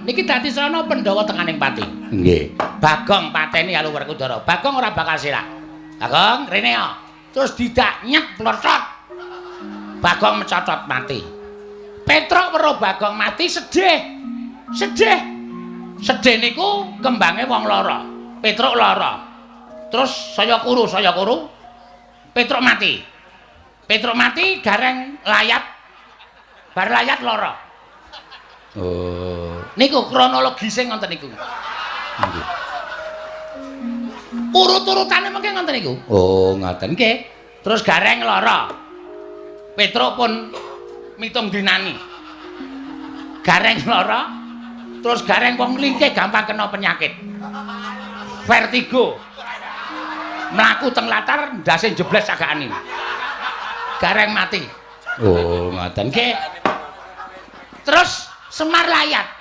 Niki dadi srana Pandhawa tenganing pati. Nggih. Bagong pateni Aluwerkudara. Bagong ora bakal sirak. Bagong rene yo. Terus didak nyet plocot. Bagong mecotot mati. Petruk weruh Bagong mati sedih. Sedih. Sedih niku kembange wong lara. Petruk lara. Terus saya kuru. Petruk mati. Petruk mati gareng layat. Bar layat lara. Oh. Niku kronologise ngoten niku. Nggih. Urut-urutane mengke ngoten niku. Oh, ngoten. Nggih. Terus gareng lara. Petruk pun mitung dinani. Gareng lara. Terus gareng wong lingkih gampang kena penyakit. Vertigo. Mlaku teng latar ndase jebles sagakane. Gareng mati. Oh, ngoten. Nggih. Terus Semar layat.